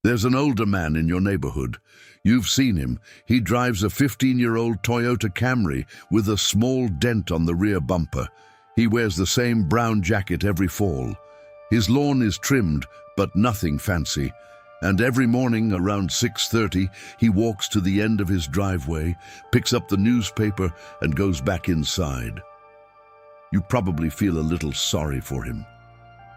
There's an older man in your neighborhood. You've seen him. He drives a 15-year-old Toyota Camry with a small dent on the rear bumper. He wears the same brown jacket every fall. His lawn is trimmed, but nothing fancy. And every morning around 6:30, he walks to the end of his driveway, picks up the newspaper, and goes back inside. You probably feel a little sorry for him.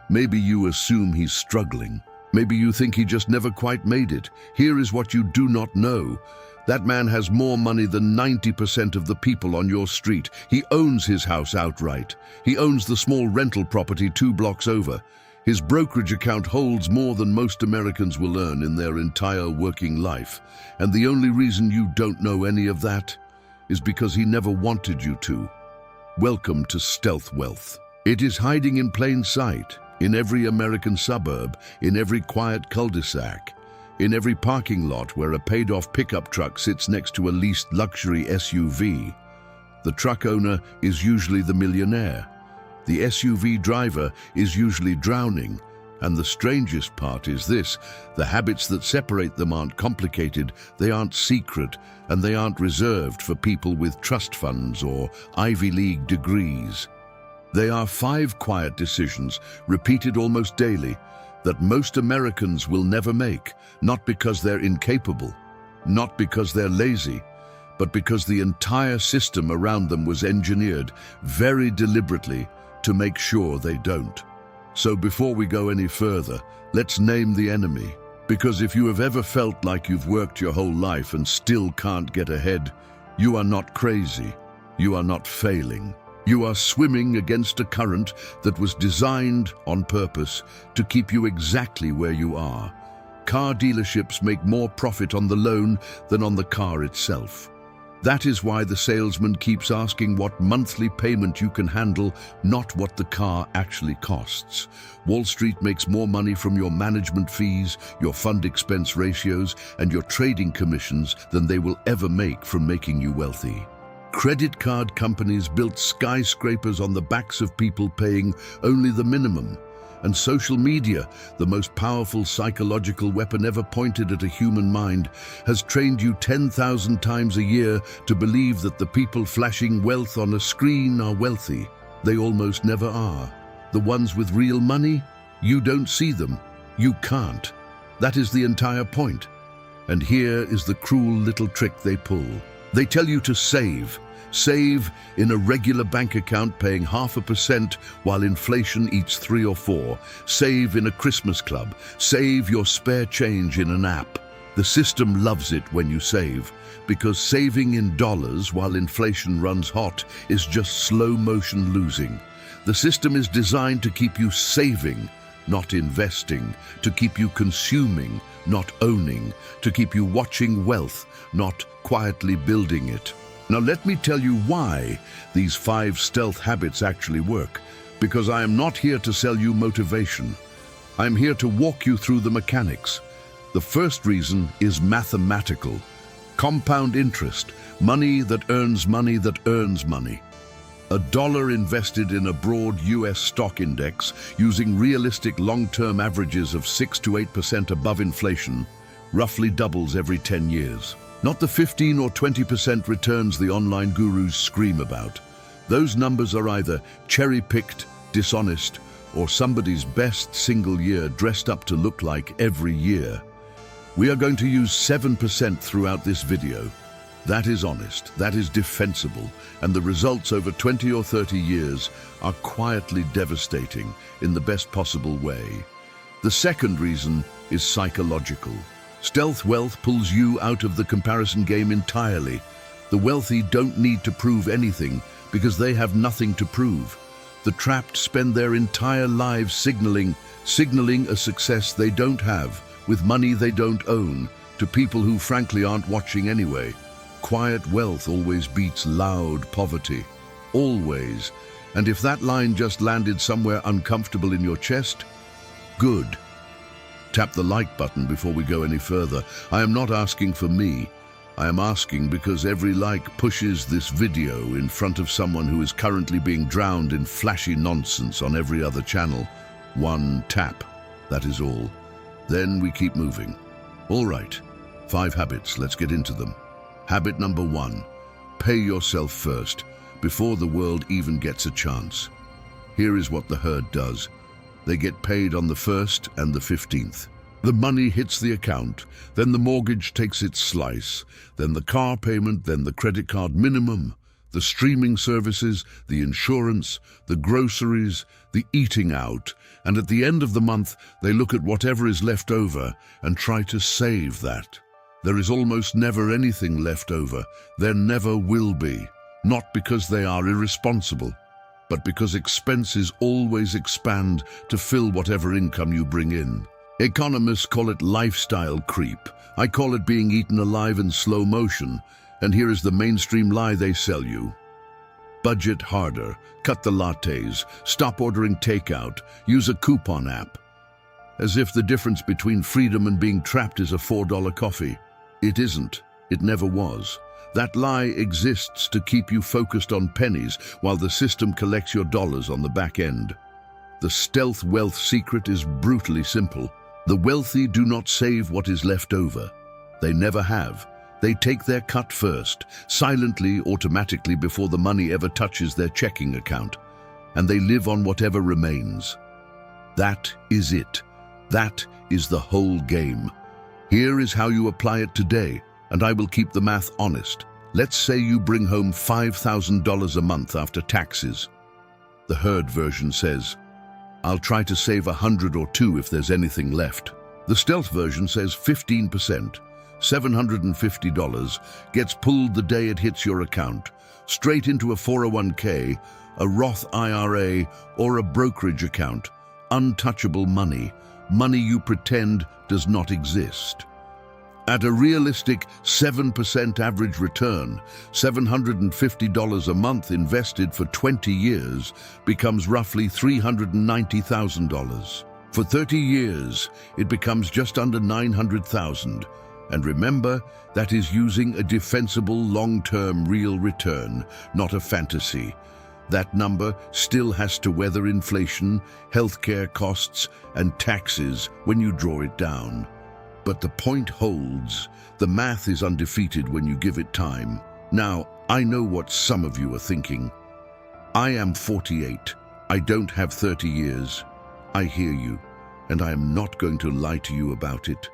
Maybe you assume he's struggling. Maybe you think he just never quite made it. Here is what you do not know. That man has more money than 90% of the people on your street. He owns his house outright. He owns the small rental property 2 blocks over. His brokerage account holds more than most Americans will earn in their entire working life. And the only reason you don't know any of that is because he never wanted you to. Welcome to stealth wealth. It is hiding in plain sight, in every American suburb, in every quiet cul-de-sac, in every parking lot where a paid-off pickup truck sits next to a leased luxury SUV. The truck owner is usually the millionaire. The SUV driver is usually drowning. And the strangest part is this: the habits that separate them aren't complicated, they aren't secret, and they aren't reserved for people with trust funds or Ivy League degrees. They are 5 quiet decisions, repeated almost daily, that most Americans will never make, not because they're incapable, not because they're lazy, but because the entire system around them was engineered very deliberately to make sure they don't. So before we go any further, let's name the enemy. Because if you have ever felt like you've worked your whole life and still can't get ahead, you are not crazy. You are not failing. You are swimming against a current that was designed on purpose to keep you exactly where you are. Car dealerships make more profit on the loan than on the car itself. That is why the salesman keeps asking what monthly payment you can handle, not what the car actually costs. Wall Street makes more money from your management fees, your fund expense ratios, and your trading commissions than they will ever make from making you wealthy. Credit card companies built skyscrapers on the backs of people paying only the minimum. And social media, the most powerful psychological weapon ever pointed at a human mind, has trained you 10,000 times a year to believe that the people flashing wealth on a screen are wealthy. They almost never are. The ones with real money, you don't see them. You can't. That is the entire point. And here is the cruel little trick they pull. They tell you to save. Save in a regular bank account paying 0.5% while inflation eats 3 or 4. Save in a Christmas club. Save your spare change in an app. The system loves it when you save, because saving in dollars while inflation runs hot is just slow motion losing. The system is designed to keep you saving, not investing, to keep you consuming, not owning, to keep you watching wealth, not quietly building it. Now let me tell you why these 5 stealth habits actually work, because I am not here to sell you motivation. I'm here to walk you through the mechanics. The first reason is mathematical. Compound interest, money that earns money that earns money. $1 invested in a broad US stock index using realistic long-term averages of 6 to 8% above inflation roughly doubles every 10 years. Not the 15 or 20% returns the online gurus scream about. Those numbers are either cherry-picked, dishonest, or somebody's best single year dressed up to look like every year. We are going to use 7% throughout this video. That is honest, that is defensible, and the results over 20 or 30 years are quietly devastating in the best possible way. The second reason is psychological. Stealth wealth pulls you out of the comparison game entirely. The wealthy don't need to prove anything because they have nothing to prove. The trapped spend their entire lives signaling a success they don't have, with money they don't own, to people who frankly aren't watching anyway. Quiet wealth always beats loud poverty. Always. And if that line just landed somewhere uncomfortable in your chest, good. Tap the like button before we go any further. I am not asking for me. I am asking because every like pushes this video in front of someone who is currently being drowned in flashy nonsense on every other channel. One tap, that is all. Then we keep moving. All right, 5 habits, let's get into them. Habit number 1, pay yourself first, before the world even gets a chance. Here is what the herd does. They get paid on the 1st and the 15th. The money hits the account, then the mortgage takes its slice, then the car payment, then the credit card minimum, the streaming services, the insurance, the groceries, the eating out, and at the end of the month, they look at whatever is left over and try to save that. There is almost never anything left over. There never will be. Not because they are irresponsible, but because expenses always expand to fill whatever income you bring in. Economists call it lifestyle creep. I call it being eaten alive in slow motion. And here is the mainstream lie they sell you. Budget harder, cut the lattes, stop ordering takeout, use a coupon app. As if the difference between freedom and being trapped is a $4 coffee. It isn't. It never was. That lie exists to keep you focused on pennies while the system collects your dollars on the back end. The stealth wealth secret is brutally simple. The wealthy do not save what is left over. They never have. They take their cut first, silently, automatically, before the money ever touches their checking account, and they live on whatever remains. That is it. That is the whole game. Here is how you apply it today, and I will keep the math honest. Let's say you bring home $5,000 a month after taxes. The herd version says, I'll try to save 100 or 2 if there's anything left. The stealth version says 15%, $750, gets pulled the day it hits your account, straight into a 401k, a Roth IRA, or a brokerage account. Untouchable money, money you pretend does not exist. At a realistic 7% average return, $750 a month invested for 20 years becomes roughly $390,000. For 30 years, it becomes just under $900,000. And remember, that is using a defensible long-term real return, not a fantasy. That number still has to weather inflation, healthcare costs, and taxes when you draw it down. But the point holds. The math is undefeated when you give it time. Now, I know what some of you are thinking. I am 48. I don't have 30 years. I hear you, and I am not going to lie to you about it.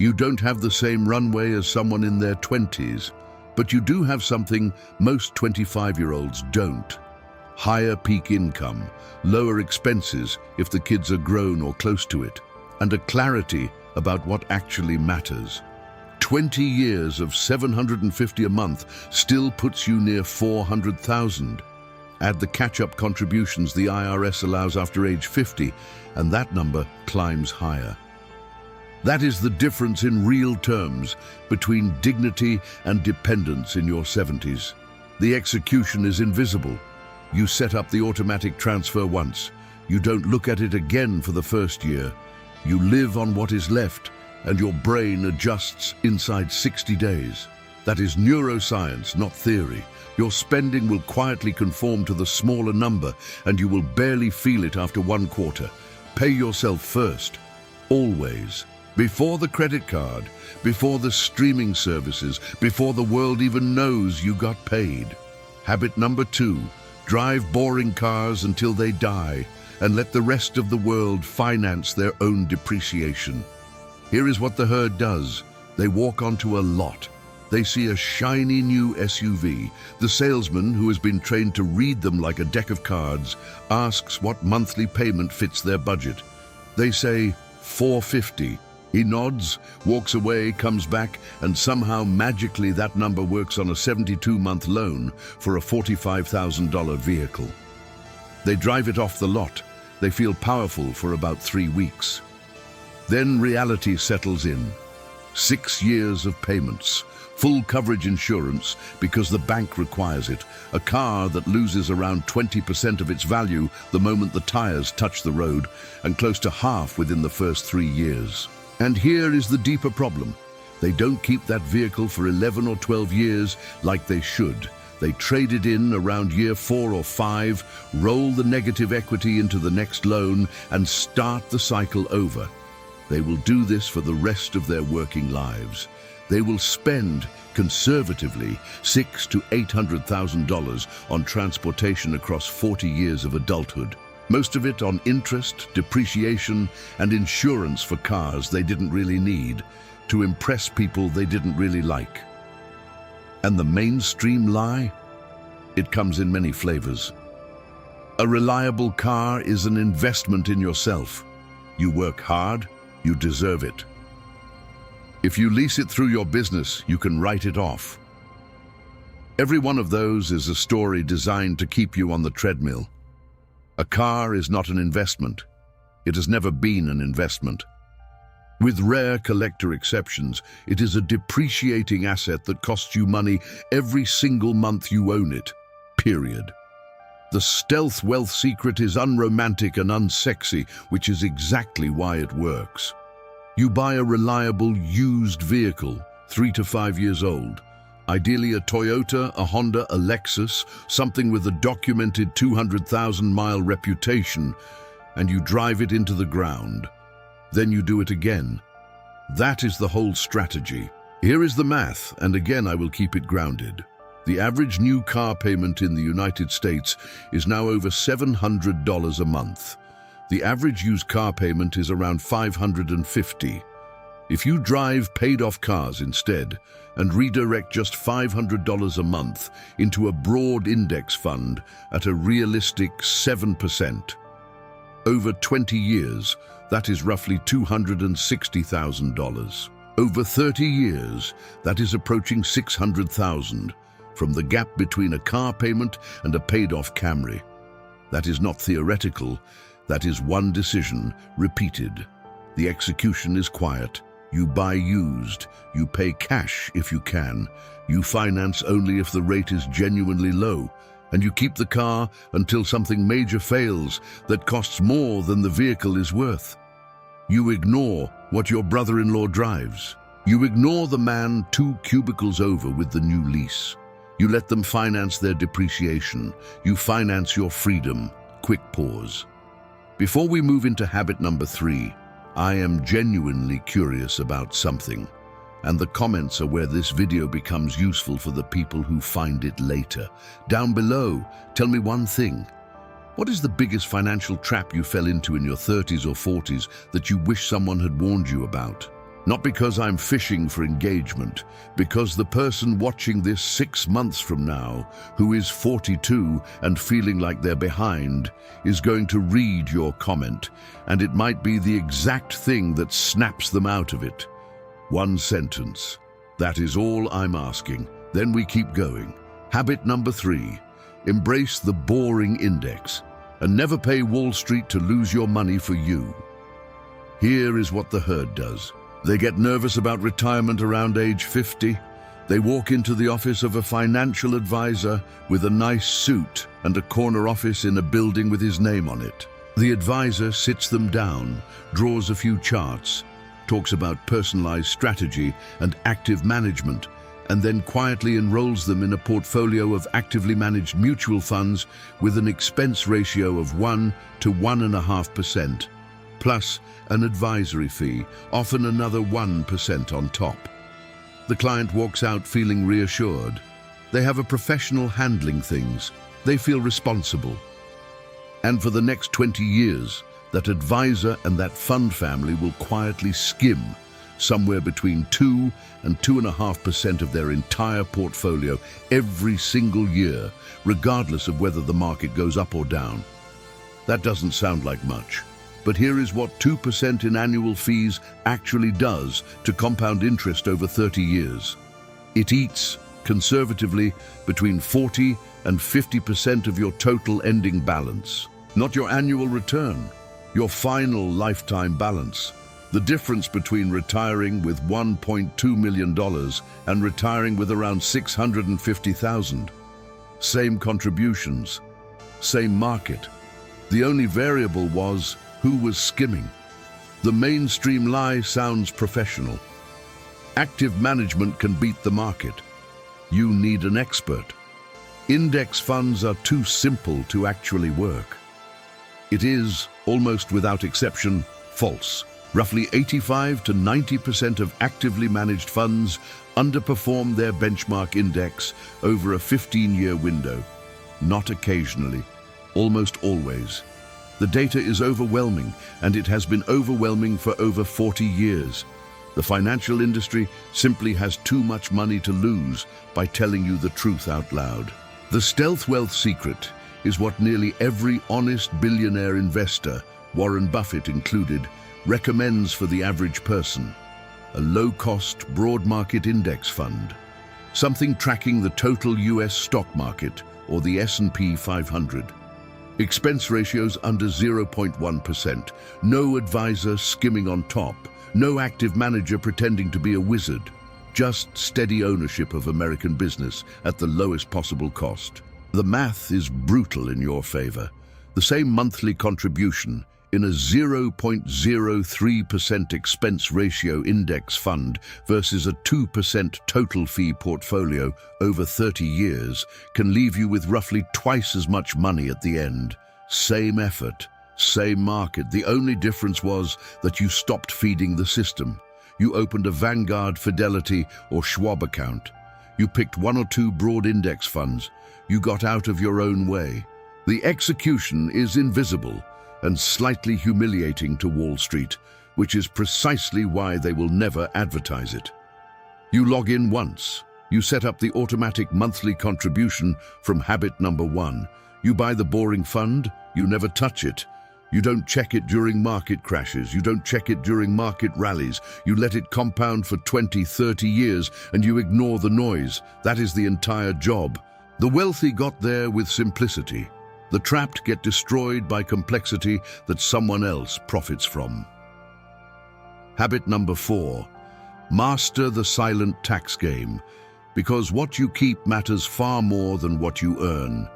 You don't have the same runway as someone in their 20s, but you do have something most 25-year-olds don't. Higher peak income, lower expenses if the kids are grown or close to it, and a clarity about what actually matters. 20 years of $750 a month still puts you near $400,000. Add the catch-up contributions the IRS allows after age 50, and that number climbs higher. That is the difference in real terms between dignity and dependence in your 70s. The execution is invisible. You set up the automatic transfer once. You don't look at it again for the first year. You live on what is left, and your brain adjusts inside 60 days. That is neuroscience, not theory. Your spending will quietly conform to the smaller number, and you will barely feel it after 1 quarter. Pay yourself first, always. Before the credit card, before the streaming services, before the world even knows you got paid. Habit number 2, drive boring cars until they die, and let the rest of the world finance their own depreciation. Here is what the herd does. They walk onto a lot. They see a shiny new SUV. The salesman, who has been trained to read them like a deck of cards, asks what monthly payment fits their budget. They say, $450. He nods, walks away, comes back, and somehow magically that number works on a 72-month loan for a $45,000 vehicle. They drive it off the lot. They feel powerful for about 3 weeks. Then reality settles in. 6 years of payments, full coverage insurance because the bank requires it, a car that loses around 20% of its value the moment the tires touch the road, and close to half within the first 3 years. And here is the deeper problem. They don't keep that vehicle for 11 or 12 years like they should. They trade it in around year 4 or 5, roll the negative equity into the next loan, and start the cycle over. They will do this for the rest of their working lives. They will spend, conservatively, $600,000 to $800,000 on transportation across 40 years of adulthood. Most of it on interest, depreciation, and insurance for cars they didn't really need, to impress people they didn't really like. And the mainstream lie? It comes in many flavors. A reliable car is an investment in yourself. You work hard, you deserve it. If you lease it through your business, you can write it off. Every one of those is a story designed to keep you on the treadmill. A car is not an investment. It has never been an investment. With rare collector exceptions, it is a depreciating asset that costs you money every single month you own it, period. The stealth wealth secret is unromantic and unsexy, which is exactly why it works. You buy a reliable used vehicle, 3 to 5 years old. Ideally a Toyota, a Honda, a Lexus, something with a documented 200,000-mile reputation, and you drive it into the ground. Then you do it again. That is the whole strategy. Here is the math, and again I will keep it grounded. The average new car payment in the United States is now over $700 a month. The average used car payment is around $550. If you drive paid-off cars instead and redirect just $500 a month into a broad index fund at a realistic 7%, over 20 years, that is roughly $260,000. Over 30 years, that is approaching $600,000 from the gap between a car payment and a paid-off Camry. That is not theoretical, that is one decision repeated. The execution is quiet. You buy used, you pay cash if you can, you finance only if the rate is genuinely low, and you keep the car until something major fails that costs more than the vehicle is worth. You ignore what your brother-in-law drives. You ignore the man 2 cubicles over with the new lease. You let them finance their depreciation. You finance your freedom. Quick pause. Before we move into habit number 3, I am genuinely curious about something, and the comments are where this video becomes useful for the people who find it later. Down below, tell me one thing. What is the biggest financial trap you fell into in your 30s or 40s that you wish someone had warned you about? Not because I'm fishing for engagement, because the person watching this 6 months from now, who is 42 and feeling like they're behind, is going to read your comment, and it might be the exact thing that snaps them out of it. One sentence. That is all I'm asking. Then we keep going. Habit number 3. Embrace the boring index, and never pay Wall Street to lose your money for you. Here is what the herd does. They get nervous about retirement around age 50. They walk into the office of a financial advisor with a nice suit and a corner office in a building with his name on it. The advisor sits them down, draws a few charts, talks about personalized strategy and active management, and then quietly enrolls them in a portfolio of actively managed mutual funds with an expense ratio of 1 to 1.5%. Plus an advisory fee, often another 1% on top. The client walks out feeling reassured. They have a professional handling things. They feel responsible. And for the next 20 years, that advisor and that fund family will quietly skim somewhere between 2 and 2.5% of their entire portfolio every single year, regardless of whether the market goes up or down. That doesn't sound like much. But here is what 2% in annual fees actually does to compound interest over 30 years. It eats, conservatively, between 40 and 50% of your total ending balance. Not your annual return, your final lifetime balance. The difference between retiring with $1.2 million and retiring with around $650,000. Same contributions, same market. The only variable was who was skimming. The mainstream lie sounds professional. Active management can beat the market. You need an expert. Index funds are too simple to actually work. It is, almost without exception, false. Roughly 85 to 90% of actively managed funds underperform their benchmark index over a 15-year window. Not occasionally, almost always. The data is overwhelming, and it has been overwhelming for over 40 years. The financial industry simply has too much money to lose by telling you the truth out loud. The stealth wealth secret is what nearly every honest billionaire investor, Warren Buffett included, recommends for the average person: a low-cost, broad-market index fund, something tracking the total US stock market or the S&P 500. Expense ratios under 0.1%, no advisor skimming on top, no active manager pretending to be a wizard, just steady ownership of American business at the lowest possible cost. The math is brutal in your favor. The same monthly contribution in a 0.03% expense ratio index fund versus a 2% total fee portfolio over 30 years can leave you with roughly twice as much money at the end. Same effort, same market. The only difference was that you stopped feeding the system. You opened a Vanguard, Fidelity, or Schwab account. You picked one or two broad index funds. You got out of your own way. The execution is invisible and slightly humiliating to Wall Street, which is precisely why they will never advertise it. You log in once. You set up the automatic monthly contribution from habit number 1. You buy the boring fund, you never touch it. You don't check it during market crashes. You don't check it during market rallies. You let it compound for 20, 30 years and you ignore the noise. That is the entire job. The wealthy got there with simplicity. The trapped get destroyed by complexity that someone else profits from. Habit number 4. Master the silent tax game, because what you keep matters far more than what you earn.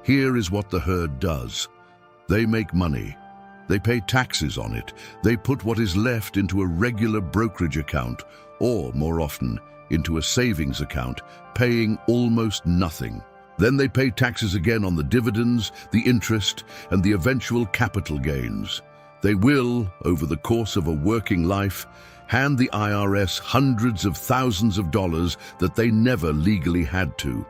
Here is what the herd does. They make money. They pay taxes on it. They put what is left into a regular brokerage account, or, more often, into a savings account, paying almost nothing. Then they pay taxes again on the dividends, the interest, and the eventual capital gains. They will, over the course of a working life, hand the IRS hundreds of thousands of dollars that they never legally had to.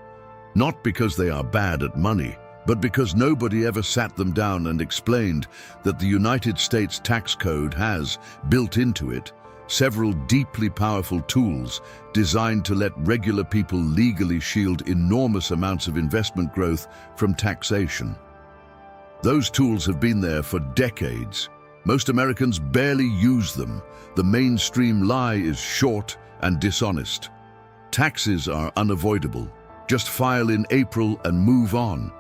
Not because they are bad at money, but because nobody ever sat them down and explained that the United States tax code has, built into it, several deeply powerful tools designed to let regular people legally shield enormous amounts of investment growth from taxation. Those tools have been there for decades. Most Americans barely use them. The mainstream lie is short and dishonest. Taxes are unavoidable. Just file in April and move on.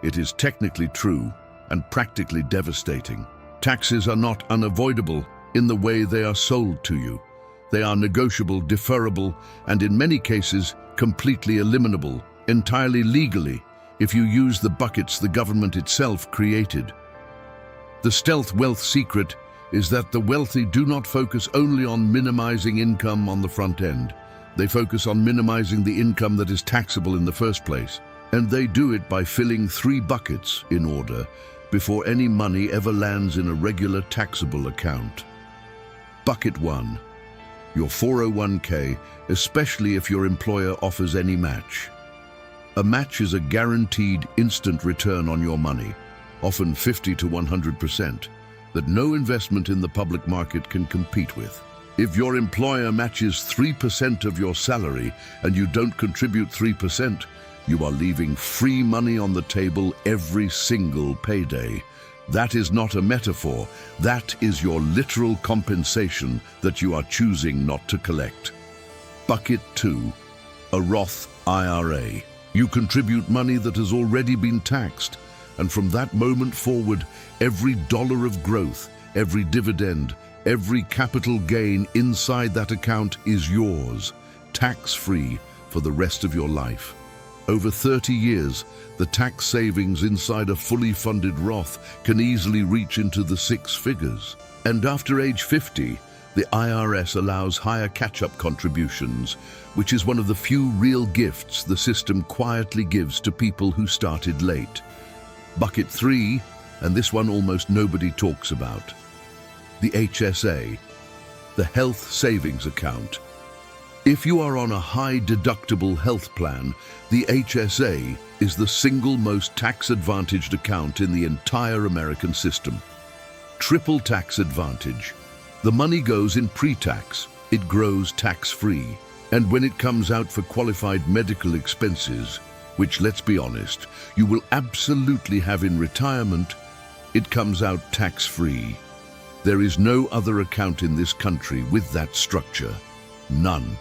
It is technically true and practically devastating. Taxes are not unavoidable in the way they are sold to you. They are negotiable, deferrable, and in many cases, completely eliminable, entirely legally, if you use the buckets the government itself created. The stealth wealth secret is that the wealthy do not focus only on minimizing income on the front end. They focus on minimizing the income that is taxable in the first place. And they do it by filling 3 buckets in order before any money ever lands in a regular taxable account. Bucket 1, your 401k, especially if your employer offers any match. A match is a guaranteed instant return on your money, often 50 to 100%, that no investment in the public market can compete with. If your employer matches 3% of your salary and you don't contribute 3%, you are leaving free money on the table every single payday. That is not a metaphor. That is your literal compensation that you are choosing not to collect. Bucket 2, a Roth IRA. You contribute money that has already been taxed, and from that moment forward, every dollar of growth, every dividend, every capital gain inside that account is yours, tax-free for the rest of your life. Over 30 years, the tax savings inside a fully funded Roth can easily reach into the 6 figures. And after age 50, the IRS allows higher catch-up contributions, which is one of the few real gifts the system quietly gives to people who started late. Bucket 3, and this one almost nobody talks about. the HSA, the Health Savings Account. If you are on a high deductible health plan, the HSA is the single most tax-advantaged account in the entire American system. Triple tax advantage. The money goes in pre-tax, it grows tax-free. And when it comes out for qualified medical expenses, which, let's be honest, you will absolutely have in retirement, it comes out tax-free. There is no other account in this country with that structure. None.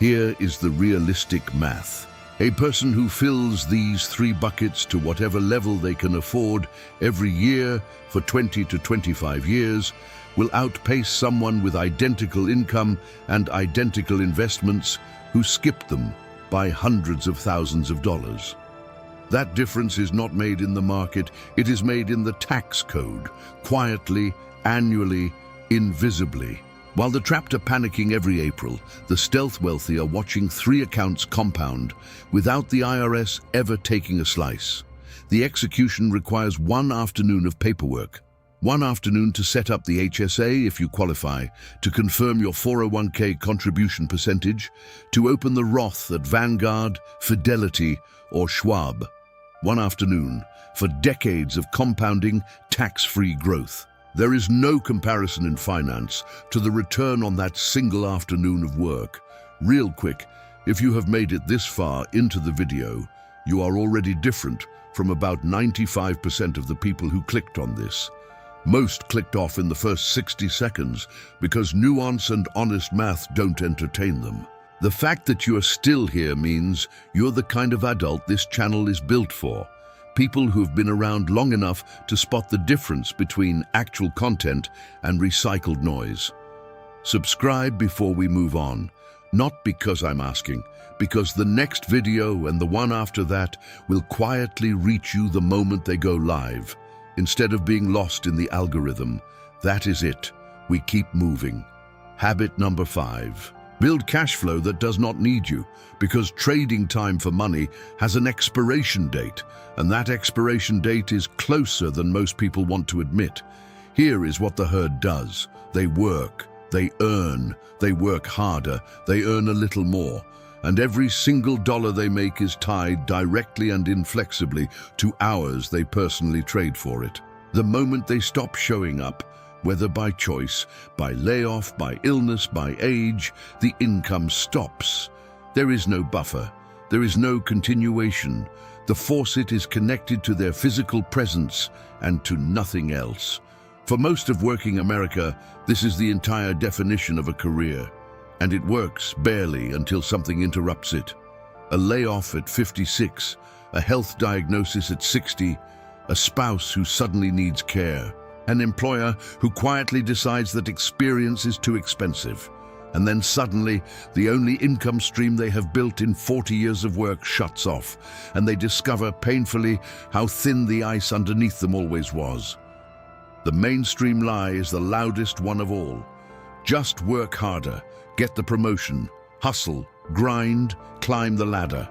Here is the realistic math. A person who fills these 3 buckets to whatever level they can afford every year for 20 to 25 years will outpace someone with identical income and identical investments who skipped them by hundreds of thousands of dollars. That difference is not made in the market, it is made in the tax code, quietly, annually, invisibly. While the trapped are panicking every April, the stealth wealthy are watching 3 accounts compound without the IRS ever taking a slice. The execution requires 1 afternoon of paperwork. 1 afternoon to set up the HSA if you qualify, to confirm your 401k contribution percentage, to open the Roth at Vanguard, Fidelity, or Schwab. 1 afternoon for decades of compounding, tax-free growth. There is no comparison in finance to the return on that single afternoon of work. Real quick, if you have made it this far into the video, you are already different from about 95% of the people who clicked on this. Most clicked off in the first 60 seconds because nuance and honest math don't entertain them. The fact that you are still here means you're the kind of adult this channel is built for. People who have been around long enough to spot the difference between actual content and recycled noise. Subscribe before we move on, not because I'm asking, because the next video and the one after that will quietly reach you the moment they go live. Instead of being lost in the algorithm, that is it. We keep moving. Habit number 5. Build cash flow that does not need you, because trading time for money has an expiration date, and that expiration date is closer than most people want to admit. Here is what the herd does. They work, they earn, they work harder, they earn a little more, and every single dollar they make is tied directly and inflexibly to hours they personally trade for it. The moment they stop showing up, whether by choice, by layoff, by illness, by age, the income stops. There is no buffer. There is no continuation. The faucet is connected to their physical presence and to nothing else. For most of working America, this is the entire definition of a career. And it works barely until something interrupts it. A layoff at 56, a health diagnosis at 60, a spouse who suddenly needs care, an employer who quietly decides that experience is too expensive, and then suddenly the only income stream they have built in 40 years of work shuts off, and they discover painfully how thin the ice underneath them always was. The mainstream lie is the loudest one of all. Just work harder, get the promotion, hustle, grind, climb the ladder.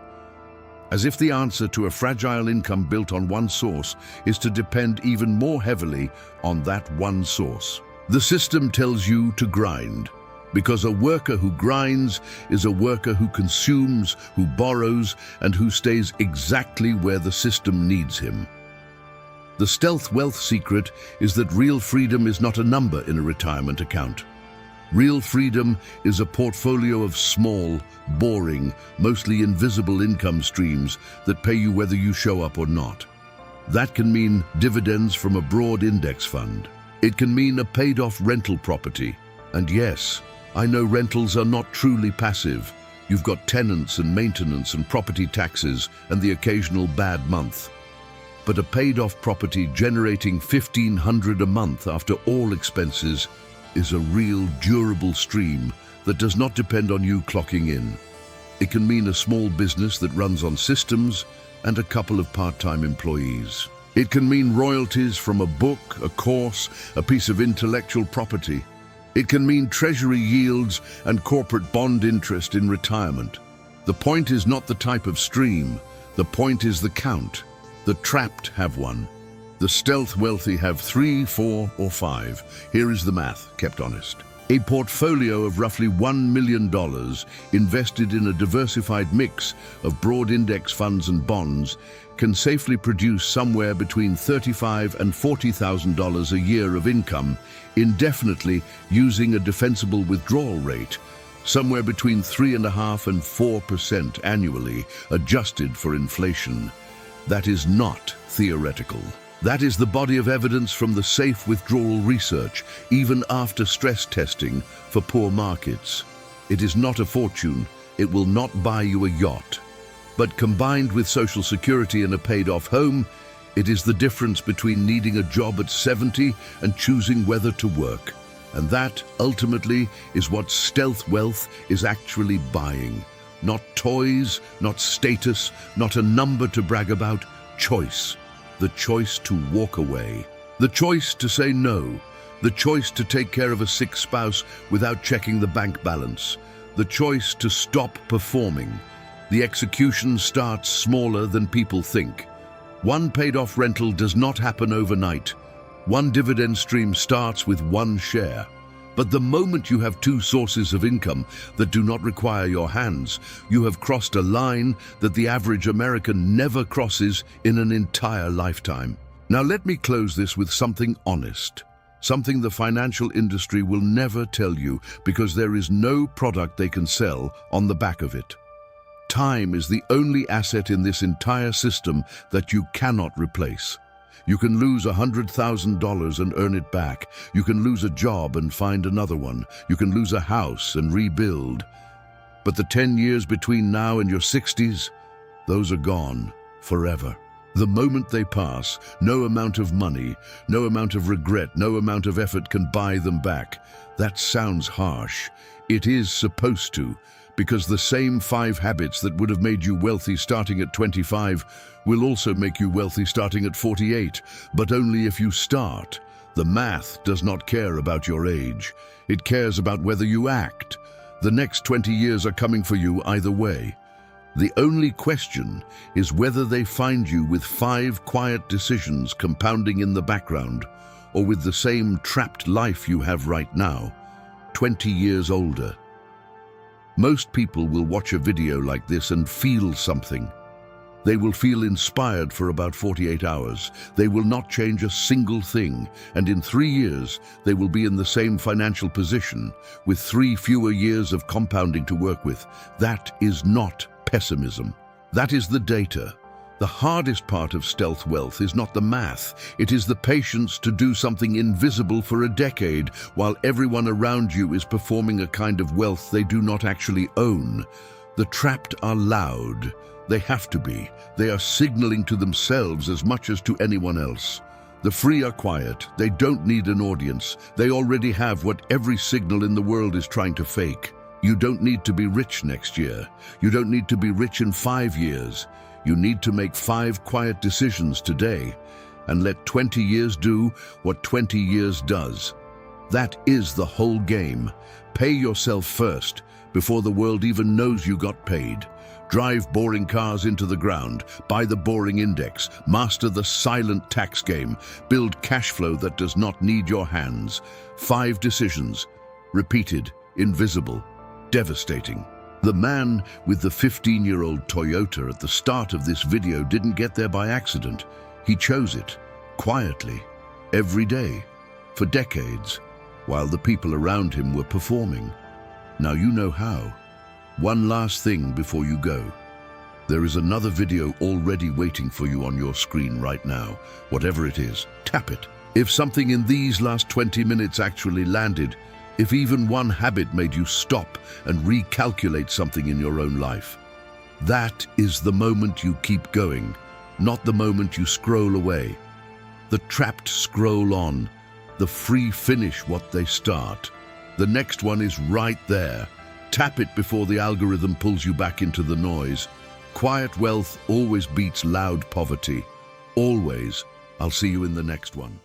As if the answer to a fragile income built on one source is to depend even more heavily on that one source. The system tells you to grind, because a worker who grinds is a worker who consumes, who borrows, and who stays exactly where the system needs him. The stealth wealth secret is that real freedom is not a number in a retirement account. Real freedom is a portfolio of small, boring, mostly invisible income streams that pay you whether you show up or not. That can mean dividends from a broad index fund. It can mean a paid-off rental property. And yes, I know rentals are not truly passive. You've got tenants and maintenance and property taxes and the occasional bad month. But a paid-off property generating $1,500 a month after all expenses is a real, durable stream that does not depend on you clocking in. It can mean a small business that runs on systems and a couple of part-time employees. It can mean royalties from a book, a course, a piece of intellectual property. It can mean treasury yields and corporate bond interest in retirement. The point is not the type of stream. The point is the count. The trapped have one. The stealth wealthy have 3, 4, or 5. Here is the math, kept honest. A portfolio of roughly $1 million invested in a diversified mix of broad index funds and bonds can safely produce somewhere between $35,000 and $40,000 a year of income indefinitely using a defensible withdrawal rate, somewhere between 3.5% and 4% annually, adjusted for inflation. That is not theoretical. That is the body of evidence from the safe withdrawal research, even after stress testing for poor markets. It is not a fortune. It will not buy you a yacht. But combined with Social Security and a paid-off home, it is the difference between needing a job at 70 and choosing whether to work. And that, ultimately, is what stealth wealth is actually buying. Not toys, not status, not a number to brag about, choice. The choice to walk away. The choice to say no. The choice to take care of a sick spouse without checking the bank balance. The choice to stop performing. The execution starts smaller than people think. One paid-off rental does not happen overnight. One dividend stream starts with one share. But the moment you have 2 sources of income that do not require your hands, you have crossed a line that the average American never crosses in an entire lifetime. Now let me close this with something honest. Something the financial industry will never tell you because there is no product they can sell on the back of it. Time is the only asset in this entire system that you cannot replace. You can lose $100,000 and earn it back. You can lose a job and find another one. You can lose a house and rebuild. But the 10 years between now and your 60s, those are gone forever. The moment they pass, no amount of money, no amount of regret, no amount of effort can buy them back. That sounds harsh. It is supposed to, because the same 5 habits that would have made you wealthy starting at 25 will also make you wealthy starting at 48, but only if you start. The math does not care about your age. It cares about whether you act. The next 20 years are coming for you either way. The only question is whether they find you with 5 quiet decisions compounding in the background, or with the same trapped life you have right now, 20 years older. Most people will watch a video like this and feel something. They will feel inspired for about 48 hours. They will not change a single thing, and in 3 years, they will be in the same financial position, with 3 fewer years of compounding to work with. That is not pessimism. That is the data. The hardest part of stealth wealth is not the math. It is the patience to do something invisible for a decade while everyone around you is performing a kind of wealth they do not actually own. The trapped are loud. They have to be. They are signaling to themselves as much as to anyone else. The free are quiet. They don't need an audience. They already have what every signal in the world is trying to fake. You don't need to be rich next year. You don't need to be rich in 5 years. You need to make 5 quiet decisions today and let 20 years do what 20 years does. That is the whole game. Pay yourself first before the world even knows you got paid. Drive boring cars into the ground, buy the boring index, master the silent tax game, build cash flow that does not need your hands. 5 decisions, repeated, invisible, devastating. The man with the 15-year-old Toyota at the start of this video didn't get there by accident. He chose it, quietly, every day, for decades, while the people around him were performing. Now you know how. One last thing before you go. There is another video already waiting for you on your screen right now. Whatever it is, tap it. If something in these last 20 minutes actually landed, if even one habit made you stop and recalculate something in your own life, that is the moment you keep going, not the moment you scroll away. The trapped scroll on. The free finish what they start. The next one is right there. Tap it before the algorithm pulls you back into the noise. Quiet wealth always beats loud poverty. Always. I'll see you in the next one.